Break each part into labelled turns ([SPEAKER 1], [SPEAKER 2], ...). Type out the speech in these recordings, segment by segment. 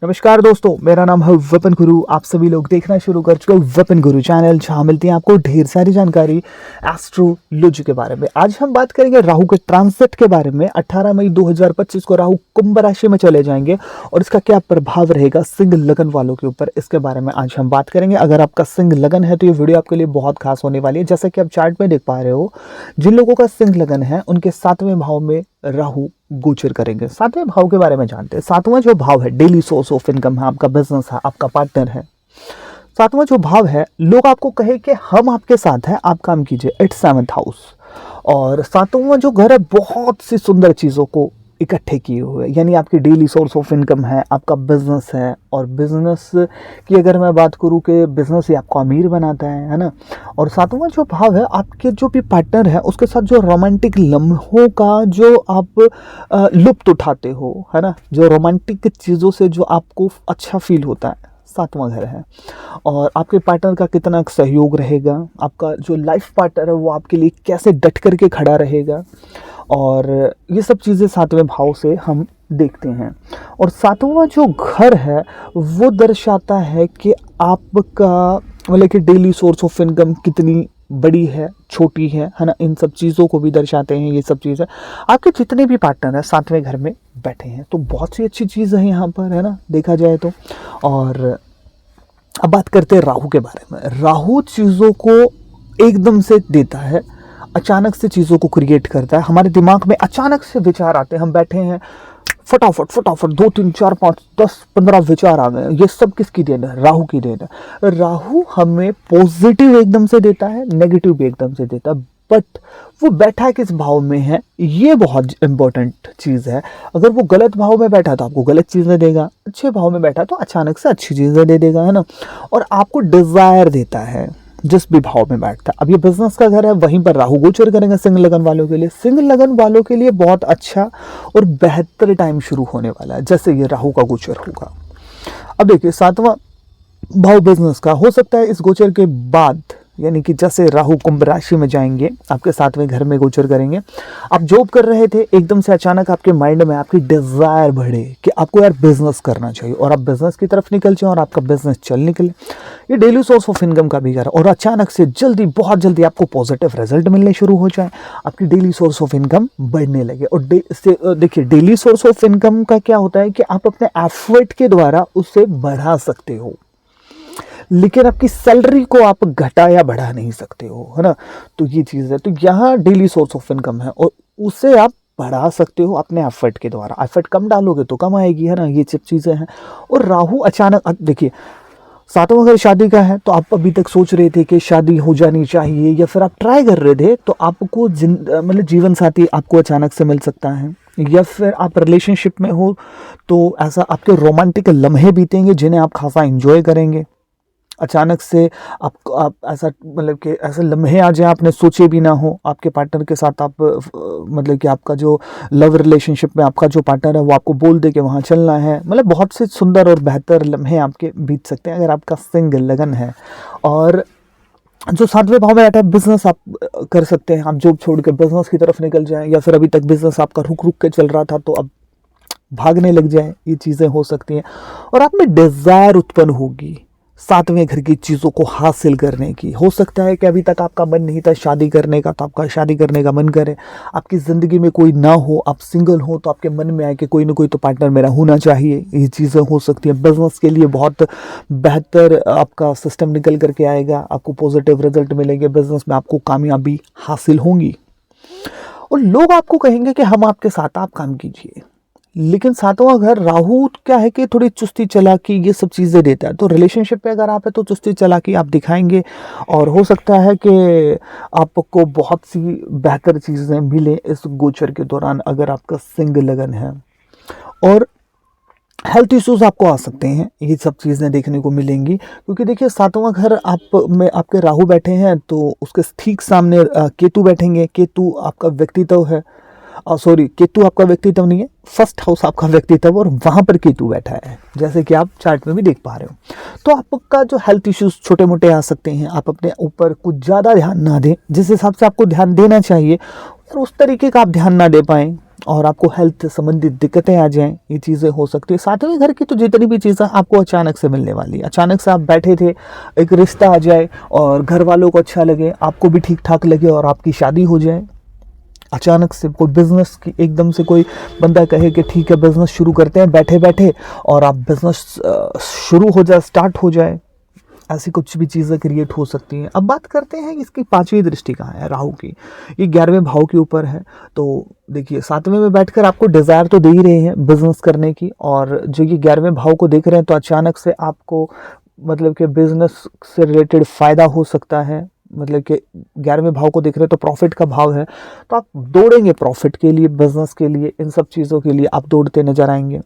[SPEAKER 1] नमस्कार दोस्तों, मेरा नाम है विपिन गुरु। आप सभी लोग देखना शुरू कर चुके हो विपिन गुरु चैनल, जहां मिलती है आपको ढेर सारी जानकारी एस्ट्रोलॉजी के बारे में। आज हम बात करेंगे राहु के ट्रांसिट के बारे में। 18 मई 2025 को राहु कुंभ राशि में चले जाएंगे और इसका क्या प्रभाव रहेगा सिंह लगन वालों के ऊपर, इसके बारे में आज हम बात करेंगे। अगर आपका सिंह लगन है तो ये वीडियो आपके लिए बहुत खास होने वाली है। जैसा कि आप चार्ट में देख पा रहे हो, जिन लोगों का सिंह लगन है उनके 7वें भाव में राहु गोचर करेंगे। 7वें भाव के बारे में जानते हैं। 7वां जो भाव है डेली सोर्स ऑफ इनकम है, आपका बिजनेस है, आपका पार्टनर है। 7वां जो भाव है, लोग आपको कहे कि हम आपके साथ हैं, आप काम कीजिए। It's 7th house. और 7वां जो घर है, बहुत सी सुंदर चीजों को इकट्ठे किए हुए, यानी आपकी डेली सोर्स ऑफ इनकम है, आपका बिजनेस है। और बिजनेस की अगर मैं बात करूं कि बिजनेस ही आपको अमीर बनाता है ना। और 7वां जो भाव है, आपके जो भी पार्टनर है उसके साथ जो रोमांटिक लम्हों का जो आप लुत्फ उठाते हो, है ना, जो रोमांटिक चीज़ों से जो आपको अच्छा फील होता है, 7वां घर है। और आपके पार्टनर का कितना सहयोग रहेगा, आपका जो लाइफ पार्टनर है वो आपके लिए कैसे डट करके खड़ा रहेगा, और ये सब चीज़ें 7वें भाव से हम देखते हैं। और 7वां जो घर है वो दर्शाता है कि आपका मतलब कि डेली सोर्स ऑफ इनकम कितनी बड़ी है, छोटी है ना। इन सब चीज़ों को भी दर्शाते हैं ये सब चीज़ें। आपके जितने भी पार्टनर हैं 7वें घर में बैठे हैं, तो बहुत सी अच्छी चीज़ है यहाँ पर, है ना, देखा जाए तो। और अब बात करते हैं राहु के बारे में। राहु चीज़ों को एकदम से देता है, अचानक से चीज़ों को क्रिएट करता है। हमारे दिमाग में अचानक से विचार आते हैं, हम बैठे हैं, फटाफट फटाफट 2 3 4 5 10 15 विचार आ गए। ये सब किसकी देन है? राहु की देन है। राहु हमें पॉजिटिव एकदम से देता है, नेगेटिव भी एकदम से देता है, बट वो बैठा किस भाव में है ये बहुत इंपॉर्टेंट चीज़ है। अगर वो गलत भाव में बैठा तो आपको गलत चीज़ें देगा, अच्छे भाव में बैठा तो अचानक से अच्छी चीज़ें दे देगा, है ना। और आपको डिज़ायर देता है जिस भी भाव में बैठता है। अब ये बिजनेस का घर है, वहीं पर राहु गोचर करेंगे सिंह लगन वालों के लिए। सिंह लगन वालों के लिए बहुत अच्छा और बेहतर टाइम शुरू होने वाला है जैसे ये राहु का गोचर होगा। अब देखिए 7वां भाव बिजनेस का हो सकता है इस गोचर के बाद, यानी कि जैसे राहु कुंभ राशि में जाएंगे, आपके 7वें घर में गोचर करेंगे। आप जॉब कर रहे थे, एकदम से अचानक आपके माइंड में आपकी डिजायर बढ़े कि आपको यार बिजनेस करना चाहिए, और आप बिजनेस की तरफ निकल जाए और आपका बिजनेस चल निकले। ये डेली सोर्स ऑफ इनकम का भी घर है, और अचानक से जल्दी, बहुत जल्दी आपको पॉजिटिव रिजल्ट मिलने शुरू हो जाए, आपकी डेली सोर्स ऑफ इनकम बढ़ने लगे। और देखिए डेली सोर्स ऑफ इनकम का क्या होता है कि आप अपने एफर्ट के द्वारा उसे बढ़ा सकते हो, लेकिन आपकी सैलरी को आप घटा या बढ़ा नहीं सकते हो, है ना। तो ये चीज़ है। तो यहाँ डेली सोर्स ऑफ इनकम है और उसे आप बढ़ा सकते हो अपने एफर्ट के द्वारा। एफर्ट कम डालोगे तो कम आएगी, है ना। ये सब चीज़ें हैं। और राहु अचानक देखिए 7वां घर शादी का है, तो आप अभी तक सोच रहे थे कि शादी हो जानी चाहिए, या फिर आप ट्राई कर रहे थे, तो आपको मतलब जीवन साथी आपको अचानक से मिल सकता है। या फिर आप रिलेशनशिप में हो तो ऐसा आपके रोमांटिक लम्हे बीतेंगे जिन्हें आप खासा इंजॉय करेंगे। अचानक से आप ऐसा मतलब कि ऐसे लम्हे आ जाए आपने सोचे भी ना हो, आपके पार्टनर के साथ आप मतलब कि आपका जो लव रिलेशनशिप में आपका जो पार्टनर है वो आपको बोल दे कि वहाँ चलना है। मतलब बहुत से सुंदर और बेहतर लम्हे आपके बीत सकते हैं अगर आपका सिंह लगन है। और जो 7वें भाव में बैठा है, बिजनेस आप कर सकते हैं। आप जॉब छोड़ के बिजनेस की तरफ निकल जाएं, या फिर अभी तक बिजनेस आपका रुक रुक के चल रहा था तो अब भागने लग जाए, ये चीज़ें हो सकती हैं। और आप में डिज़ायर उत्पन्न होगी 7वें घर की चीज़ों को हासिल करने की। हो सकता है कि अभी तक आपका मन नहीं था शादी करने का, तो आपका शादी करने का मन करे। आपकी ज़िंदगी में कोई ना हो, आप सिंगल हो, तो आपके मन में आए कि कोई ना कोई तो पार्टनर मेरा होना चाहिए। ये चीज़ें हो सकती हैं। बिजनेस के लिए बहुत बेहतर आपका सिस्टम निकल करके आएगा, आपको पॉजिटिव रिजल्ट मिलेंगे, बिजनेस में आपको कामयाबी हासिल होंगी। और लोग आपको कहेंगे कि हम आपके साथ, आप काम कीजिए। लेकिन 7वां घर राहु क्या है कि थोड़ी चुस्ती चालाकी ये सब चीज़ें देता है। तो रिलेशनशिप पे अगर आप है तो चुस्ती चालाकी आप दिखाएंगे, और हो सकता है कि आपको बहुत सी बेहतर चीज़ें मिले इस गोचर के दौरान अगर आपका सिंह लगन है। और हेल्थ इश्यूज आपको आ सकते हैं, ये सब चीज़ें देखने को मिलेंगी, क्योंकि देखिए 7वां घर आप में आपके राहु बैठे हैं, तो उसके ठीक सामने केतु बैठेंगे। केतु आपका व्यक्तित्व है, सॉरी, केतु आपका व्यक्तित्व नहीं है, फर्स्ट हाउस आपका व्यक्तित्व, और वहां पर केतु बैठा है, जैसे कि आप चार्ट में भी देख पा रहे हो। तो आपका जो हेल्थ इश्यूज छोटे मोटे आ सकते हैं। आप अपने ऊपर कुछ ज़्यादा ध्यान ना दें, जिस हिसाब से आपको ध्यान देना चाहिए और उस तरीके का आप ध्यान ना दे पाएं, और आपको हेल्थ से संबंधित दिक्कतें आ जाएं, ये चीज़ें हो सकती है। सातवें घर की तो जितनी भी चीज़ें आपको अचानक से मिलने वाली है, अचानक से आप बैठे थे, एक रिश्ता आ जाए और घर वालों को अच्छा लगे, आपको भी ठीक ठाक लगे और आपकी शादी हो जाए। अचानक से कोई बिजनेस की एकदम से कोई बंदा कहे कि ठीक है बिजनेस शुरू करते हैं बैठे बैठे, और आप बिजनेस शुरू हो जाए, स्टार्ट हो जाए, ऐसी कुछ भी चीज़ें क्रिएट हो सकती हैं। अब बात करते हैं इसकी पांचवी दृष्टि कहाँ है राहु की, ये 11वें भाव के ऊपर है। तो देखिए 7वें में बैठकर आपको डिज़ायर तो दे ही रहे हैं बिजनेस करने की, और जो ये 11वें भाव को देख रहे हैं तो अचानक से आपको मतलब कि बिजनेस से रिलेटेड फ़ायदा हो सकता है। मतलब कि 11वें भाव को देख रहे हैं तो प्रॉफिट का भाव है, तो आप दौड़ेंगे प्रॉफिट के लिए, बिजनेस के लिए, इन सब चीज़ों के लिए आप दौड़ते नजर आएंगे।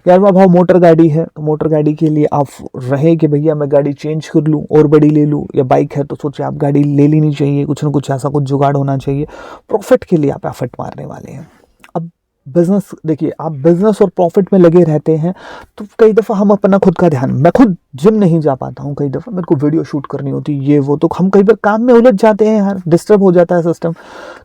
[SPEAKER 1] 11वां भाव मोटर गाड़ी है, तो मोटर गाड़ी के लिए आप रहे कि भैया मैं गाड़ी चेंज कर लूँ और बड़ी ले लूँ, या बाइक है तो सोचे आप गाड़ी ले लेनी चाहिए, कुछ ना कुछ ऐसा कुछ जुगाड़ होना चाहिए। प्रॉफिट के लिए आप एफर्ट मारने वाले हैं। अब बिजनेस देखिए, आप बिजनेस और प्रॉफिट में लगे रहते हैं तो कई दफ़ा हम अपना खुद का ध्यान, मैं खुद जिम नहीं जा पाता हूँ, कई दफ़ा मेरे को वीडियो शूट करनी होती है ये वो, तो हम कई बार काम में उलझ जाते हैं यार, डिस्टर्ब हो जाता है सिस्टम।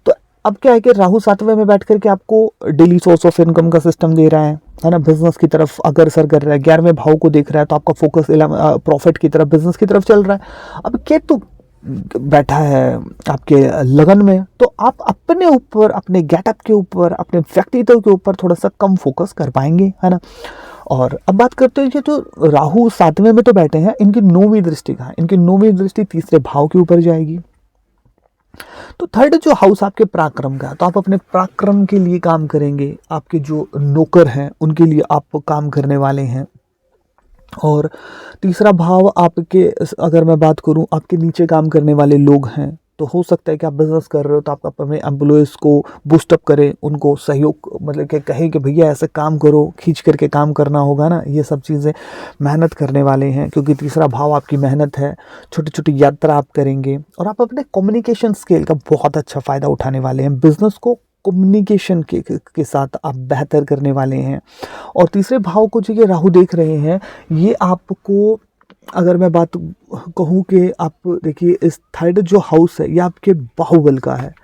[SPEAKER 1] तो अब क्या है कि राहु 7वें में बैठ करके आपको डेली सोर्स ऑफ इनकम का सिस्टम दे रहा है ना, बिजनेस की तरफ अग्रसर कर रहा है। 11वें भाव को देख रहा है तो आपका फोकस प्रॉफिट की तरफ, बिजनेस की तरफ चल रहा है। अब केतु बैठा है आपके लगन में, तो आप अपने ऊपर, अपने गेटअप के ऊपर, अपने व्यक्तित्व के ऊपर थोड़ा सा कम फोकस कर पाएंगे, है ना। और अब बात करते हैं कि जो राहु 7वें में तो बैठे हैं, इनकी 9वीं दृष्टि कहाँ है, इनकी 9वीं दृष्टि तीसरे भाव के ऊपर जाएगी। तो थर्ड जो हाउस आपके पराक्रम का है, तो आप अपने पराक्रम के लिए काम करेंगे, आपके जो नौकर हैं उनके लिए आप काम करने वाले हैं। और तीसरा भाव आपके, अगर मैं बात करूं, आपके नीचे काम करने वाले लोग हैं, तो हो सकता है कि आप बिजनेस कर रहे हो तो आप अपने एम्प्लॉयज़ को बूस्टअप करें, उनको सहयोग, मतलब कि कहें कि भैया ऐसे काम करो, खींच करके काम करना होगा ना, ये सब चीज़ें मेहनत करने वाले हैं, क्योंकि तीसरा भाव आपकी मेहनत है। छोटी छोटी यात्रा आप करेंगे और आप अपने कम्युनिकेशन स्किल का बहुत अच्छा फ़ायदा उठाने वाले हैं। बिजनेस को कम्युनिकेशन के साथ आप बेहतर करने वाले हैं। और तीसरे भाव को जो ये राहु देख रहे हैं, ये आपको, अगर मैं बात कहूँ कि आप देखिए इस थर्ड जो हाउस है ये आपके बाहुबल का है,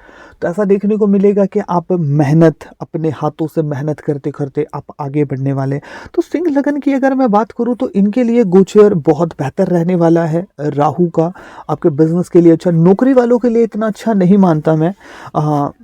[SPEAKER 1] तो ऐसा देखने को मिलेगा कि आप मेहनत, अपने हाथों से मेहनत करते करते आप आगे बढ़ने वाले। तो सिंह लगन की अगर मैं बात करूं तो इनके लिए गोचर बहुत बेहतर रहने वाला है राहु का, आपके बिजनेस के लिए अच्छा। नौकरी वालों के लिए इतना अच्छा नहीं मानता मैं,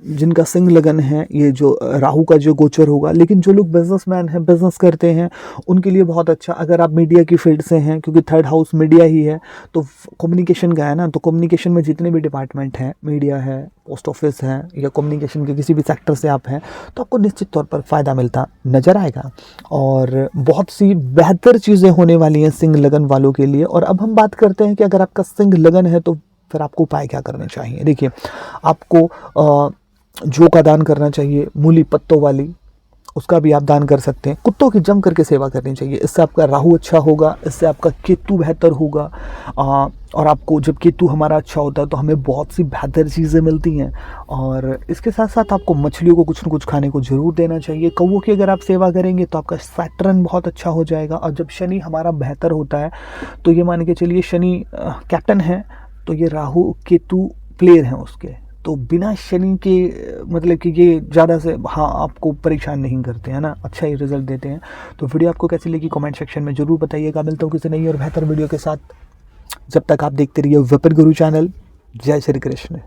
[SPEAKER 1] जिनका सिंह लगन है, ये जो राहु का जो गोचर होगा। लेकिन जो लोग बिजनेसमैन हैं, बिजनेस करते हैं, उनके लिए बहुत अच्छा। अगर आप मीडिया की फील्ड से हैं, क्योंकि थर्ड हाउस मीडिया ही है, तो कम्युनिकेशन का है ना, तो कम्युनिकेशन में जितने भी डिपार्टमेंट हैं, मीडिया है, पोस्ट ऑफिस है, या कम्युनिकेशन के किसी भी सेक्टर से आप हैं, तो आपको निश्चित तौर पर फ़ायदा मिलता नज़र आएगा। और बहुत सी बेहतर चीज़ें होने वाली हैं सिंह लगन वालों के लिए। और अब हम बात करते हैं कि अगर आपका सिंह लगन है तो फिर आपको उपाय क्या करने चाहिए। देखिए, आपको जौ का दान करना चाहिए, मूली पत्तों वाली, उसका भी आप दान कर सकते हैं। कुत्तों की जम करके सेवा करनी चाहिए, इससे आपका राहु अच्छा होगा, इससे आपका केतु बेहतर होगा। और आपको जब केतु हमारा अच्छा होता है तो हमें बहुत सी बेहतर चीज़ें मिलती हैं। और इसके साथ साथ आपको मछलियों को कुछ न कुछ खाने को ज़रूर देना चाहिए। कौवों की अगर आप सेवा करेंगे तो आपका सैटर्न बहुत अच्छा हो जाएगा। और जब शनि हमारा बेहतर होता है तो ये मान के चलिए, शनि कैप्टन है, तो ये राहु केतु प्लेयर हैं उसके, तो बिना शनि के मतलब कि ये ज़्यादा से आपको परेशान नहीं करते हैं ना, अच्छा ही रिजल्ट देते हैं। तो वीडियो आपको कैसी लगी कमेंट सेक्शन में ज़रूर बताइएगा। मिलता हूँ किसी नई और बेहतर वीडियो के साथ, जब तक आप देखते रहिए वेपन गुरु चैनल। जय श्री कृष्ण।